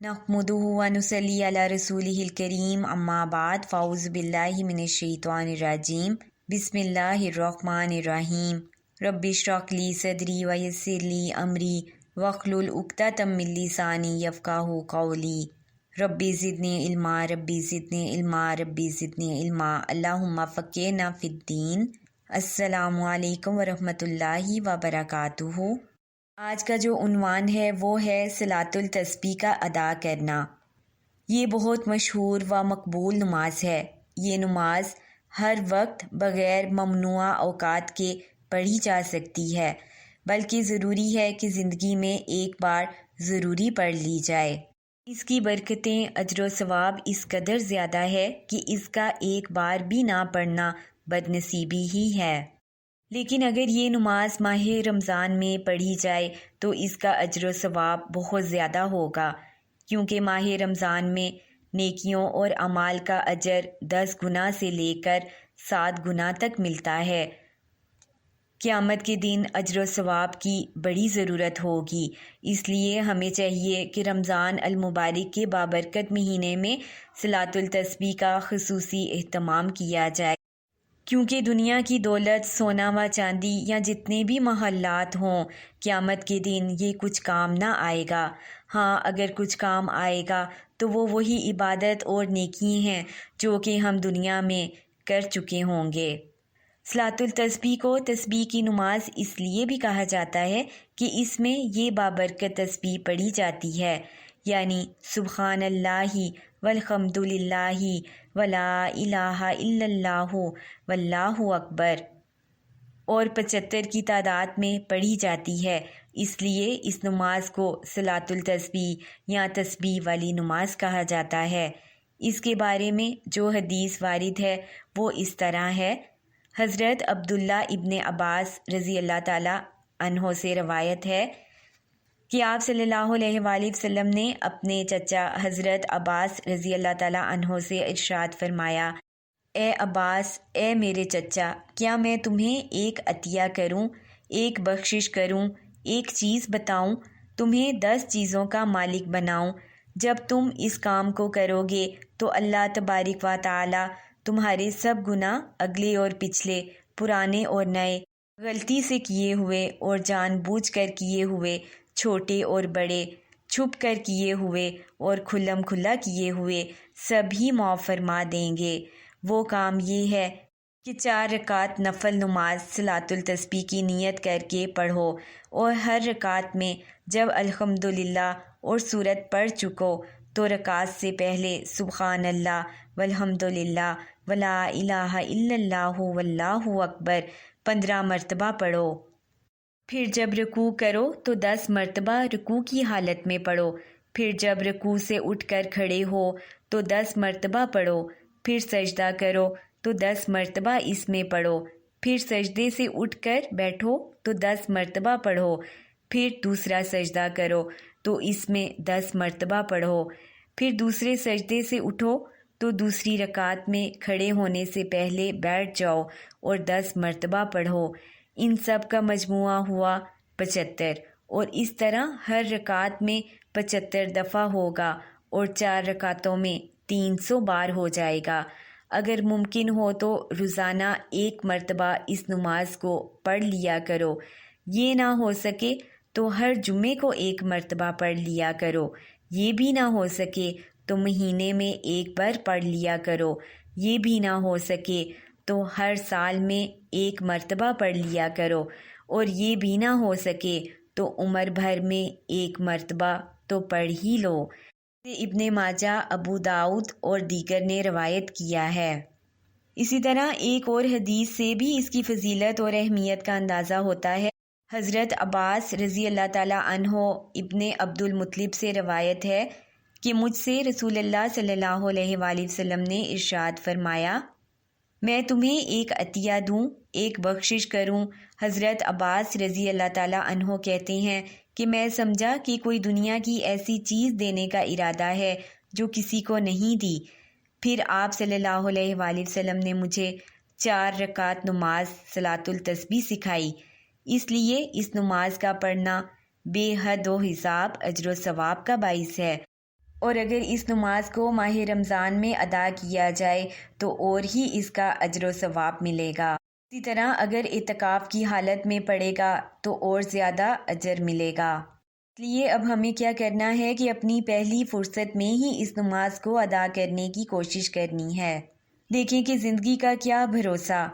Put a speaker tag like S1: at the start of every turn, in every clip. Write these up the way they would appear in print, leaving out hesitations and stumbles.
S1: नहमदुहु व नुसल्ली अला रसूलिहिल करीम अम्मा बाद फ़ाउज़ु बिल्लाहि मिनश शैतानिर रजीम बिस्मिल्लाहिर रहमानिर रहीम रब्बिश्रह ली सदरी व यस्सिर ली अमरी वहलुल उक़दतम मिन लिसानी यफ़क़हू क़ौली रब्बी ज़िदनी इल्मा रब्बी ज़िदनी इल्मा रब्बी ज़िदनी इल्मा अल्लाहुम्मा फ़क़्हिना फ़िद्दीन। अस्सलामु अलैकुम व रहमतुल्लाहि व बरकातुहू। आज का जो उन्वान है वो है सलातुल तस्बीह का अदा करना। ये बहुत मशहूर व मकबूल नमाज है। ये नमाज हर वक्त बग़ैर ममनुआ औकात के पढ़ी जा सकती है, बल्कि ज़रूरी है कि ज़िंदगी में एक बार ज़रूरी पढ़ ली जाए। इसकी बरकतें अजर व सवाब इस कदर ज़्यादा है कि इसका एक बार भी ना पढ़ना बदनसीबी ही है। लेकिन अगर ये नमाज माह रमज़ान में पढ़ी जाए तो इसका अजर व सवाब बहुत ज़्यादा होगा, क्योंकि माह रमज़ान में नेकियों और अमाल का अजर 10 गुना से लेकर 7 गुना तक मिलता है। क़यामत के दिन अजर व सवाब की बड़ी ज़रूरत होगी, इसलिए हमें चाहिए कि रमज़ान अल मुबारक के बाबरकत महीने में सलातुल तस्बीह का ख़ुसूसी एहतमाम किया जाए, क्योंकि दुनिया की दौलत, सोना व चांदी या जितने भी महल्लात हों, क़यामत के दिन ये कुछ काम ना आएगा। हाँ, अगर कुछ काम आएगा तो वो वही इबादत और नेकी हैं जो कि हम दुनिया में कर चुके होंगे। सलातुल तस्बीह को तस्बीह की नमाज इसलिए भी कहा जाता है कि इसमें ये बाबरकत तस्बीह पढ़ी जाती है, यानी सुब्हानल्लाहि वल्हम्दुलिल्लाहि वला इलाहा इल्लल्लाहु वल्लाहु अकबर, और 75 की तादाद में पढ़ी जाती है। इसलिए इस नमाज को सलातुल तस्बीह या तस्बीह वाली नमाज कहा जाता है। इसके बारे में जो हदीस वारिद है वो इस तरह है। हज़रत अब्दुल्ला इब्ने अब्बास रज़ी अल्लाह ताला अन्हो से रवायत है कि आप सल्लल्लाहु अलैहि वसल्लम ने अपने चचा हज़रत अब्बास रज़ी अल्लाह ताला अन्हो से इरशाद फरमाया, ए अब्बास, ए मेरे चचा, क्या मैं तुम्हें एक अतिया करूं, एक बख्शिश करूं, एक चीज़ बताऊं, तुम्हें 10 चीज़ों का मालिक बनाऊं। जब तुम इस काम को करोगे तो अल्लाह तबारिक व तआला तुम्हारे सब गुनाह, अगले और पिछले, पुराने और नए, गलती से किए हुए और जानबूझकर किए हुए, छोटे और बड़े, छुप कर किए हुए और खुल्लम खुल्ला किए हुए, सभी माफ़ फरमा देंगे। वो काम ये है कि 4 रकात नफल नमाज सलातुल तस्बीह की नियत करके पढ़ो, और हर रकात में जब अल्हम्दुलिल्लाह और सूरत पढ़ चुको तो रकात से पहले सुब्हानल्लाह वल्हम्दुलिल्लाह वला इलाहा इल्लल्लाहु वल्लाहु अकबर 15 मरतबा पढ़ो। फिर जब रुकू करो तो 10 मरतबा रुकू की हालत में पढ़ो। फिर जब रुकू से उठकर खड़े हो तो 10 मरतबा पढ़ो। फिर सजदा करो तो 10 मरतबा इसमें पढ़ो। फिर सजदे से उठकर बैठो तो 10 मरतबा पढ़ो। फिर दूसरा सजदा करो तो इसमें 10 मरतबा पढ़ो। फिर दूसरे सजदे से उठो तो दूसरी रकात में खड़े होने से पहले बैठ जाओ और 10 मरतबा पढ़ो। इन सब का मजमुआ हुआ 75, और इस तरह हर रकात में 75 दफ़ा होगा और 4 रकातों में 300 बार हो जाएगा। अगर मुमकिन हो तो रोज़ाना 1 मरतबा इस नमाज को पढ़ लिया करो। ये ना हो सके तो हर जुम्मे को 1 मरतबा पढ़ लिया करो। ये भी ना हो सके तो महीने में 1 बार पढ़ लिया करो। ये भी ना हो सके तो हर साल में 1 मरतबा पढ़ लिया करो, और ये भी ना हो सके तो उम्र भर में 1 मरतबा तो पढ़ ही लो। इब्ने माजा, अबू दाऊद और दीगर ने रवायत किया है। इसी तरह एक और हदीस से भी इसकी फजीलत और अहमियत का अंदाज़ा होता है। हज़रत अब्बास रज़ी अल्लाह ताला अन्हो इब्ने अब्दुल मुत्तलिब से रवायत है कि मुझसे रसूलुल्लाह सल्लल्लाहु अलैहि वसल्लम ने इरशाद फरमाया, मैं तुम्हें एक अतिया दूं, एक बख्शिश करूं। हज़रत अब्बास रज़ी अल्लाह ताला अन्हो कहते हैं कि मैं समझा कि कोई दुनिया की ऐसी चीज़ देने का इरादा है जो किसी को नहीं दी। फिर आप सल्लल्लाहु अलैहि वसल्लम ने मुझे 4 रकात नमाज सलातुल तस्बीह सिखाई। इसलिए इस नमाज का पढ़ना बेहद व हिसाब अजर व सवाब का बाइस है। اور اگر اس نماز کو ماہ رمضان میں ادا کیا جائے تو اور ہی اس کا اجر و ثواب ملے گا۔ اسی طرح اگر اعتکاف کی حالت میں پڑے گا تو اور زیادہ اجر ملے گا۔ اس لیے اب ہمیں کیا کرنا ہے کہ اپنی پہلی فرصت میں ہی اس نماز کو ادا کرنے کی کوشش کرنی ہے۔ دیکھیں کہ زندگی کا کیا بھروسہ،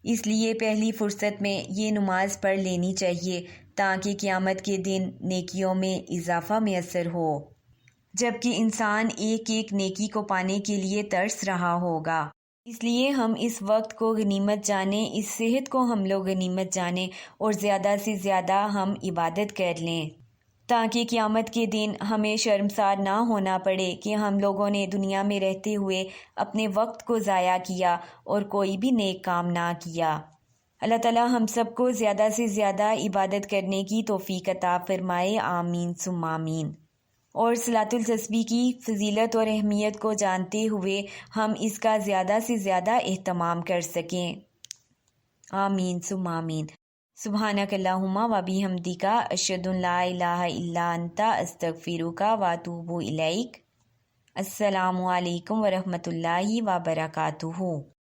S1: اس لیے پہلی فرصت میں یہ نماز پڑھ لینی چاہیے تاکہ قیامت کے دن نیکیوں میں اضافہ میسر ہو، جبکہ انسان ایک ایک نیکی کو پانے کے لیے ترس رہا ہوگا۔ اس لیے ہم اس وقت کو غنیمت جانیں، اس صحت کو ہم لوگ غنیمت جانیں اور زیادہ سے زیادہ ہم عبادت کر لیں تاکہ قیامت کے دن ہمیں شرمسار نہ ہونا پڑے کہ ہم لوگوں نے دنیا میں رہتے ہوئے اپنے وقت کو ضائع کیا اور کوئی بھی نیک کام نہ کیا۔ اللہ تعالی ہم سب کو زیادہ سے زیادہ عبادت کرنے کی توفیق عطا فرمائے، آمین ثم آمین۔ اور صلاۃ التسبیح کی فضیلت اور اہمیت کو جانتے ہوئے ہم اس کا زیادہ سے زیادہ اہتمام کر سکیں، آمین ثم آمین۔ سبحانک اللہم و بحمدک، اشہد ان لا الہ الا انت، استغفرک و اتوب الیک۔ السلام علیکم ورحمۃ اللہ وبرکاتہ۔